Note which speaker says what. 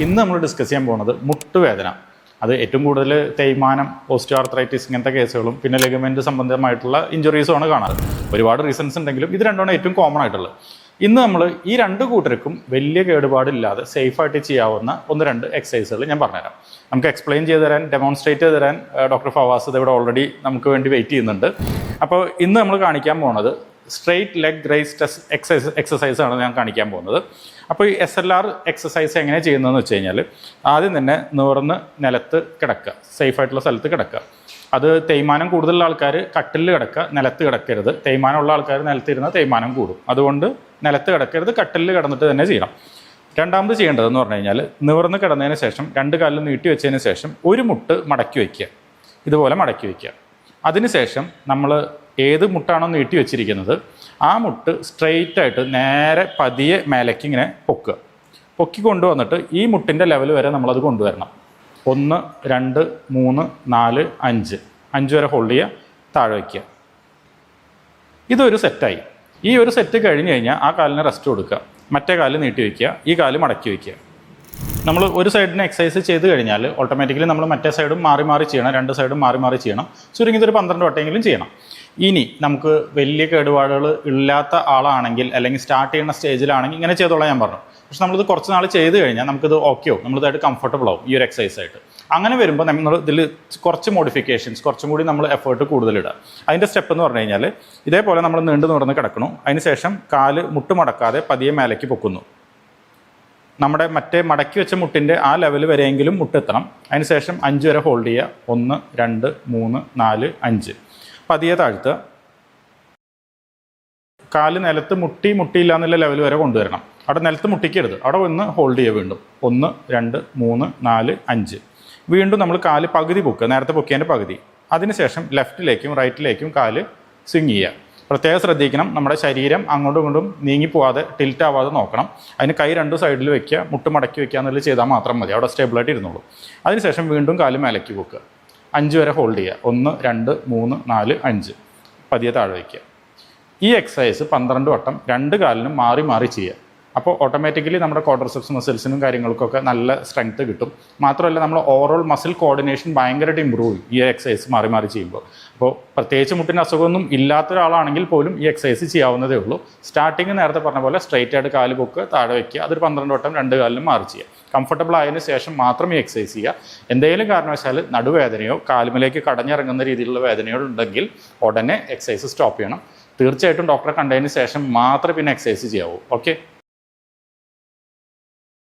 Speaker 1: ഇന്ന് നമ്മൾ ഡിസ്കസ് ചെയ്യാൻ പോകുന്നത് മുട്ടുവേദന. അത് ഏറ്റവും കൂടുതൽ തേയ്മാനം, ഓസ്റ്റിയോആർത്രൈറ്റിസ് ഇങ്ങനത്തെ കേസുകളും പിന്നെ ലിഗമെന്റ് സംബന്ധമായിട്ടുള്ള ഇഞ്ചുറീസുമാണ് കാണാറ്. ഒരുപാട് റീസൺസ് ഉണ്ടെങ്കിലും ഇത് രണ്ടാണ് ഏറ്റവും കോമൺ ആയിട്ടുള്ളത്. ഇന്ന് നമ്മൾ ഈ രണ്ട് കൂട്ടർക്കും വലിയ കേടുപാടില്ലാതെ സേഫായിട്ട് ചെയ്യാവുന്ന 1-2 എക്സസൈസുകൾ ഞാൻ പറഞ്ഞുതരാം. നമുക്ക് എക്സ്പ്ലെയിൻ ചെയ്ത് തരാൻ, ഡെമോൺസ്ട്രേറ്റ് ചെയ്ത് തരാൻ ഡോക്ടർ ഫവാസ് ഇവിടെ ഓൾറെഡി നമുക്ക് വേണ്ടി വെയിറ്റ് ചെയ്യുന്നുണ്ട്. അപ്പോൾ ഇന്ന് നമ്മൾ കാണിക്കാൻ പോകുന്നത് സ്ട്രെയിറ്റ് ലെഗ് റൈസ് എക്സസൈസ് ആണ് ഞാൻ കാണിക്കാൻ പോകുന്നത്. അപ്പോൾ ഈ SLR എക്സസൈസ് എങ്ങനെ ചെയ്യുന്നതെന്ന് വെച്ച് കഴിഞ്ഞാൽ ആദ്യം തന്നെ നിവർന്ന് നിലത്ത് കിടക്കുക, സേഫായിട്ടുള്ള സ്ഥലത്ത് കിടക്കുക. അത് തേയ്മാനം കൂടുതലുള്ള ആൾക്കാർ കട്ടിലിൽ കിടക്കുക, നിലത്ത് കിടക്കരുത്. തേയ്മാനമുള്ള ആൾക്കാർ നിലത്തിരുന്ന തേയ്മാനം കൂടും. അതുകൊണ്ട് നിലത്ത് കിടക്കരുത്, കട്ടിലിൽ കിടന്നിട്ട് തന്നെ ചെയ്യണം. രണ്ടാമത് ചെയ്യേണ്ടതെന്ന് പറഞ്ഞു കഴിഞ്ഞാൽ നിവർന്ന് കിടന്നതിന് ശേഷം 2 കാലിൽ നീട്ടി വെച്ചതിന് ശേഷം ഒരു മുട്ട് മടക്കി വയ്ക്കുക, ഇതുപോലെ മടക്കി വയ്ക്കുക. അതിനുശേഷം നമ്മൾ ഏത് മുട്ടാണോ നീട്ടി വെച്ചിരിക്കുന്നത് ആ മുട്ട് സ്ട്രെയിറ്റ് ആയിട്ട് നേരെ പതിയെ മേലേക്ക് ഇങ്ങനെ പൊക്കി കൊണ്ടുവന്നിട്ട് ഈ മുട്ടിൻ്റെ ലെവൽ വരെ നമ്മളത് കൊണ്ടുവരണം. 1, 2, 3, 4, 5 വരെ ഹോൾഡ് ചെയ്യുക, താഴെ വയ്ക്കുക. ഇതൊരു സെറ്റായി. ഈ ഒരു സെറ്റ് കഴിഞ്ഞ് കഴിഞ്ഞാൽ ആ കാലിന് റെസ്റ്റ് കൊടുക്കുക, മറ്റേ കാല് നീട്ടി വയ്ക്കുക, ഈ കാല് മടക്കി വയ്ക്കുക. നമ്മൾ ഒരു സൈഡിന് എക്സസൈസ് ചെയ്ത് കഴിഞ്ഞാൽ ഓട്ടോമാറ്റിക്കലി നമ്മൾ മറ്റേ സൈഡും മാറി മാറി ചെയ്യണം, 2 സൈഡും മാറി മാറി ചെയ്യണം. ചുരുങ്ങിയത് ഒരു 12 വട്ടമെങ്കിലും ചെയ്യണം. ഇനി നമുക്ക് വലിയ കേടുപാടുകൾ ഇല്ലാത്ത ആളാണെങ്കിൽ അല്ലെങ്കിൽ സ്റ്റാർട്ട് ചെയ്യുന്ന സ്റ്റേജിലാണെങ്കിൽ ഇങ്ങനെ ചെയ്തോളാം ഞാൻ പറഞ്ഞു. പക്ഷെ നമ്മളിത് കുറച്ച് നാൾ ചെയ്ത് കഴിഞ്ഞാൽ നമുക്കിത് ഓക്കെയോ, നമ്മളിതായിട്ട് കംഫർട്ടബിൾ ആവും ഈ ഒരു എക്സസൈസ് ആയിട്ട്. അങ്ങനെ വരുമ്പോൾ നമ്മൾ ഇതിൽ കുറച്ച് മോഡിഫിക്കേഷൻസ്, കുറച്ചും കൂടി നമ്മൾ എഫേർട്ട് കൂടുതലിടുക. അതിൻ്റെ സ്റ്റെപ്പ് എന്ന് പറഞ്ഞു കഴിഞ്ഞാൽ ഇതേപോലെ നമ്മൾ നീണ്ടു നിവർന്ന് കിടക്കണം. അതിനുശേഷം കാല് മുട്ട് മടക്കാതെ പതിയെ മേലേക്ക് പൊക്കുന്നു. നമ്മുടെ മറ്റേ മടക്കി വെച്ച മുട്ടിൻ്റെ ആ ലെവൽ വരെയെങ്കിലും മുട്ടെത്തണം. അതിനുശേഷം 5 വരെ ഹോൾഡ് ചെയ്യുക. 1, 2, 3, 4, 5. പതിയെ താഴ്ത്തുക. കാല് നിലത്ത് മുട്ടിയില്ല എന്നുള്ള ലെവൽ വരെ കൊണ്ടുവരണം. അവിടെ നിലത്ത് മുട്ടിക്കരുത്, അവിടെ ഒന്ന് ഹോൾഡ് ചെയ്യുക. വീണ്ടും 1, 2, 3, 4, 5. വീണ്ടും നമ്മൾ കാല് പകുതി പൊക്കുക, നേരത്തെ പൊക്കിയതിൻ്റെ പകുതി. അതിനുശേഷം ലെഫ്റ്റിലേക്കും റൈറ്റിലേക്കും കാല് സ്വിങ് ചെയ്യുക. പ്രത്യേകം ശ്രദ്ധിക്കണം, നമ്മുടെ ശരീരം അങ്ങോട്ടും ഇങ്ങോട്ടും നീങ്ങിപ്പോവാതെ, ടിൽറ്റ് ആവാതെ നോക്കണം. അതിന് കൈ 2 സൈഡിൽ വെക്കുക, മുട്ട് മടക്കി വെക്കുക എന്നുള്ളത് ചെയ്താൽ മാത്രം മതി, അവിടെ സ്റ്റേബിളായിട്ട് ഇരുന്നോളൂ. അതിനുശേഷം വീണ്ടും കാല് മേലേക്ക് പൊക്കുക. 5 വരെ ഹോൾഡ് ചെയ്യുക. 1, 2, 3, 4, 5. പതിയെ താഴെ വയ്ക്കുക. ഈ എക്സസൈസ് 12 വട്ടം 2 കാലിനും മാറി മാറി ചെയ്യുക. അപ്പോൾ ഓട്ടോമാറ്റിക്കലി നമ്മുടെ ക്വാഡ്രിസെപ്സ് മസിൽസിനും കാര്യങ്ങൾക്കൊക്കെ നല്ല സ്ട്രെങ്ത് കിട്ടും. മാത്രമല്ല നമ്മൾ ഓവറോൾ മസിൽ കോർഡിനേഷൻ ഭയങ്കരമായിട്ട് ഇമ്പ്രൂവ് ചെയ്യും ഈ എക്സസൈസ് മാറി മാറി ചെയ്യുമ്പോൾ. അപ്പോൾ പ്രത്യേകിച്ച് മുട്ടിന് അസുഖമൊന്നും ഇല്ലാത്ത ഒരാളാണെങ്കിൽ പോലും ഈ എക്സസൈസ് ചെയ്യാവുന്നതേ ഉള്ളൂ. സ്റ്റാർട്ടിങ് നേരത്തെ പറഞ്ഞ പോലെ സ്ട്രെയിറ്റ് ആയിട്ട് കാല് പൊക്കുക, താഴെ വയ്ക്കുക. അതൊരു 12 വട്ടം 2 കാലിനും മാറി ചെയ്യുക. കംഫർട്ടബിൾ ആയതിനു ശേഷം മാത്രം ഈ എക്സസൈസ് ചെയ്യുക. എന്തെങ്കിലും കാരണവശാൽ നടുവേദനയോ കാലുമിലേക്ക് കടഞ്ഞിറങ്ങുന്ന രീതിയിലുള്ള വേദനയോ ഉണ്ടെങ്കിൽ ഉടനെ എക്സസൈസ് സ്റ്റോപ്പ് ചെയ്യണം. തീർച്ചയായിട്ടും ഡോക്ടറെ കണ്ടതിന് ശേഷം മാത്രമേ പിന്നെ എക്സസൈസ് ചെയ്യാവൂ. ഓക്കെ.